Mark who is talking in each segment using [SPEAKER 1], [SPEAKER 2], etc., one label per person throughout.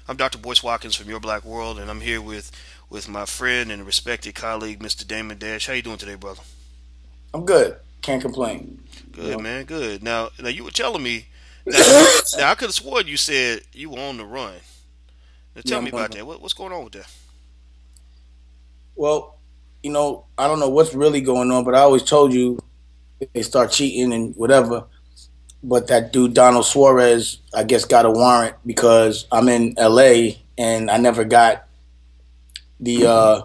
[SPEAKER 1] I'm Dr. Boyce Watkins from Your Black World, and I'm here with my friend and respected colleague, Mr. Damon Dash. How you doing today, brother?
[SPEAKER 2] I'm good. Can't complain. You
[SPEAKER 1] Good,
[SPEAKER 2] know.
[SPEAKER 1] man. Good. Now you were telling me. Now I could have sworn you said you were on the run. Now
[SPEAKER 2] Yeah,
[SPEAKER 1] tell me
[SPEAKER 2] I'm on
[SPEAKER 1] about
[SPEAKER 2] the.
[SPEAKER 1] that. What's going on with that?
[SPEAKER 2] Well, I don't know what's really going on, but I always told you they start cheating and whatever. But that dude Donald Suarez, I guess, got a warrant because I'm in LA and I never got the uh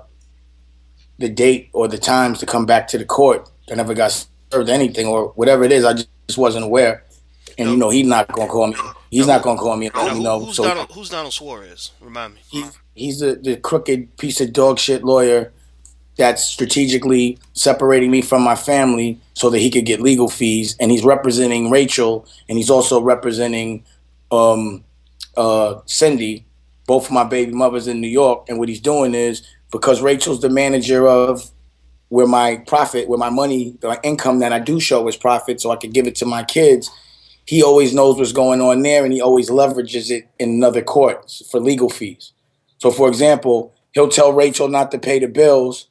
[SPEAKER 2] the date or the times to come back to the court. I never got served anything or whatever it is. I just wasn't aware. And
[SPEAKER 1] No.
[SPEAKER 2] he's not gonna call me. He's
[SPEAKER 1] Now
[SPEAKER 2] not
[SPEAKER 1] who?
[SPEAKER 2] gonna call me and let
[SPEAKER 1] Now
[SPEAKER 2] me
[SPEAKER 1] who?
[SPEAKER 2] know.
[SPEAKER 1] Who's
[SPEAKER 2] So
[SPEAKER 1] Donald? Who's Donald Suarez? Remind me.
[SPEAKER 2] he's the crooked piece of dog shit lawyer that's strategically separating me from my family so that he could get legal fees. And he's representing Rachel, and he's also representing um, Cindy, both of my baby mothers in New York. And what he's doing is because Rachel's the manager of where my money, my income that I do show is profit, so I could give it to my kids. He always knows what's going on there, and he always leverages it in another court for legal fees. So, for example, he'll tell Rachel not to pay the bills,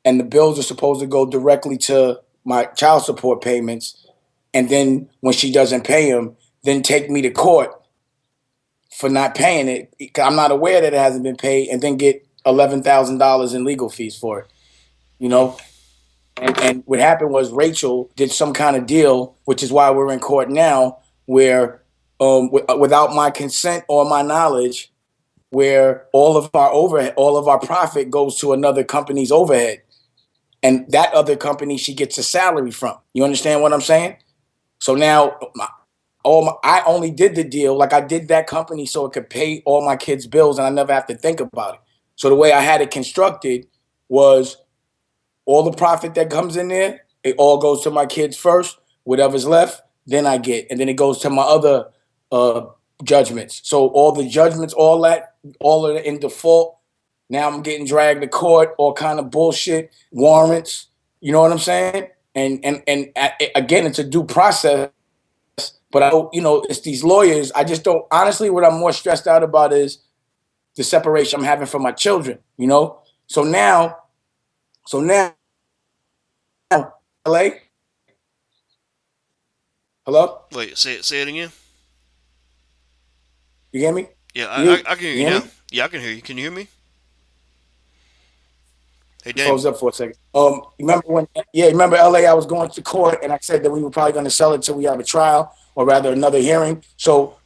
[SPEAKER 2] and the bills are supposed to go directly to my child support payments. And then when she doesn't pay them, then take me to court for not paying it. I'm not aware that it hasn't been paid, and then get $11,000 in legal fees for it. You
[SPEAKER 1] Mm.
[SPEAKER 2] know, and what happened was Rachel did some kind of deal, which is why we're in court now, where without my consent or my knowledge, where all of our profit goes to another company's overhead, and that other company she gets a salary from. You understand what I'm saying? So now, I only did the deal like I did that company so it could pay all my kids' bills, and I never have to think about it. So the way I had it constructed was all the profit that comes in there, it all goes to my kids first. Whatever's left, then I get, and then it goes to my other uh, judgments. So all the judgments, all of it in default. Now I'm getting dragged to court, all kind of bullshit, warrants. You know what I'm saying? And again, it's a due process. But it's these lawyers. I just don't. Honestly, what I'm more stressed out about is the separation I'm having from my children. So now, so now, LA. Hello?
[SPEAKER 1] Wait, say it again.
[SPEAKER 2] You hear me?
[SPEAKER 1] Yeah, I can hear
[SPEAKER 2] You
[SPEAKER 1] you
[SPEAKER 2] hear
[SPEAKER 1] now.
[SPEAKER 2] me?
[SPEAKER 1] Yeah, I can hear you. Can you hear me? Hey,
[SPEAKER 2] You
[SPEAKER 1] Damon.
[SPEAKER 2] froze up for a second. You remember LA, I was going to court and I said that we were probably going to sell it till we have a trial or rather another hearing. So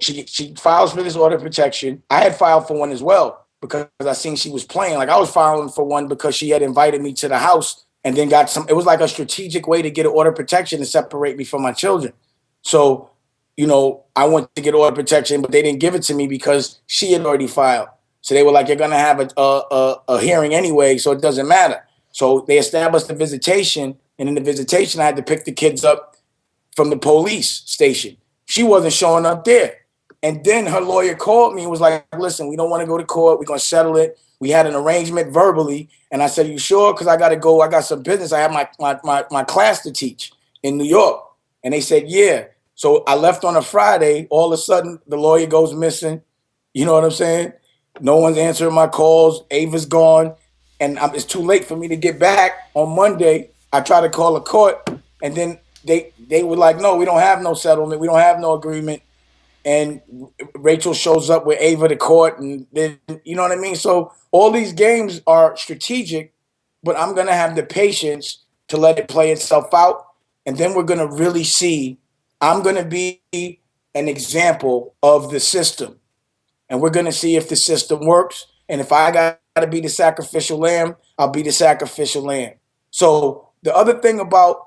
[SPEAKER 2] she files for this order of protection. I had filed for one as well because I seen she was playing. Like I was filing for one because she had invited me to the house and then it was like a strategic way to get an order of protection to separate me from my children. So, I went to get order of protection, but they didn't give it to me because she had already filed. So they were like, "You're gonna have a hearing anyway, so it doesn't matter." So they established a visitation, and in the visitation, I had to pick the kids up from the police station. She wasn't showing up there, and then her lawyer called me and was like, "Listen, we don't want to go to court. We're gonna settle it. We had an arrangement verbally." And I said, "You sure? Because I got to go. I got some business. I have my class to teach in New York." And they said, "Yeah." So I left on a Friday. All of a sudden, the lawyer goes missing. You know what I'm saying? No one's answering my calls. Ava's gone, and it's too late for me to get back on Monday. I try to call a court, and then they were like, "No, we don't have no settlement. We don't have no agreement." And Rachel shows up with Ava to court, and then you know what I mean. So all these games are strategic, but I'm gonna have the patience to let it play itself out, and then we're gonna really see. I'm gonna be an example of the system, and we're going to see if the system works. And if I got to be the sacrificial lamb, I'll be the sacrificial lamb. So the other thing about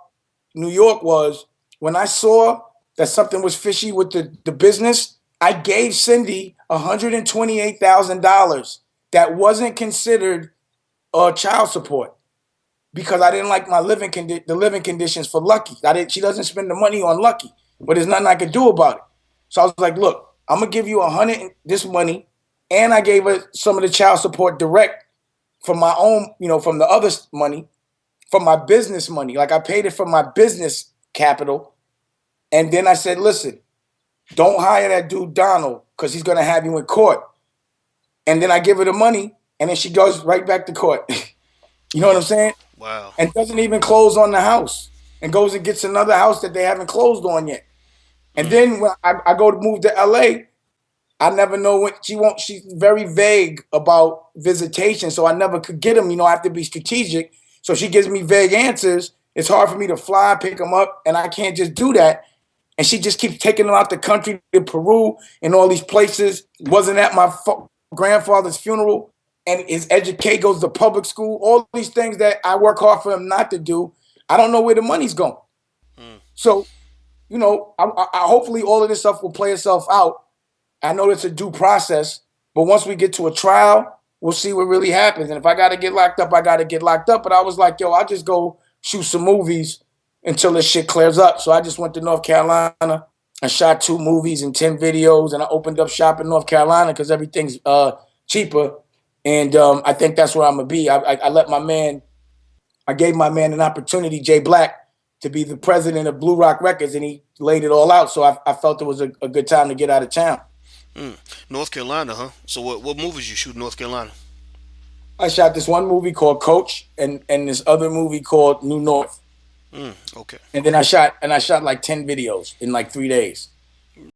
[SPEAKER 2] New York was when I saw that something was fishy with the business, I gave Cindy $128,000 that wasn't considered child support because I didn't like the living conditions for Lucky. I didn't. She doesn't spend the money on Lucky, but there's nothing I could do about it. So I was like, look, I'm gonna give you 100 this money, and I gave her some of the child support direct from my own, from the other money, from my business money. Like I paid it from my business capital, and then I said, listen, don't hire that dude Donald because he's gonna have you in court. And then I give her the money, and then she goes right back to court. You know what I'm
[SPEAKER 1] Oh,
[SPEAKER 2] saying?
[SPEAKER 1] wow.
[SPEAKER 2] And doesn't even close on the house, and goes and gets another house that they haven't closed on yet. And
[SPEAKER 1] Mm,
[SPEAKER 2] then when I go to move to LA, I never know when she won't. She's very vague about visitation, so I never could get them. You know, I have to be strategic. So she gives me vague answers. It's hard for me to fly, pick them up, and I can't just do that. And she just keeps taking them out the country to Peru and all these places. Wasn't at my grandfather's funeral, and his educate goes to public school. All these things that I work hard for him not to do. I don't know where the money's going.
[SPEAKER 1] mm.
[SPEAKER 2] So, hopefully all of this stuff will play itself out. I know it's a due process, but once we get to a trial, we'll see what really happens. And if I got to get locked up, I got to get locked up. But I was like, yo, I'll just go shoot some movies until this shit clears up. So I just went to North Carolina and shot 2 movies and 10 videos. And I opened up shop in North Carolina because everything's cheaper. And I think that's where I'm going to be. I gave my man an opportunity, Jay Black, to be the president of Blue Rock Records, and he laid it all out. So I felt it was a good time to get out of town.
[SPEAKER 1] Mm. North Carolina, huh? So what movies you shoot in North Carolina?
[SPEAKER 2] I shot this one movie called Coach, and this other movie called New North.
[SPEAKER 1] Mm, okay.
[SPEAKER 2] And then I shot like 10 videos in like 3 days.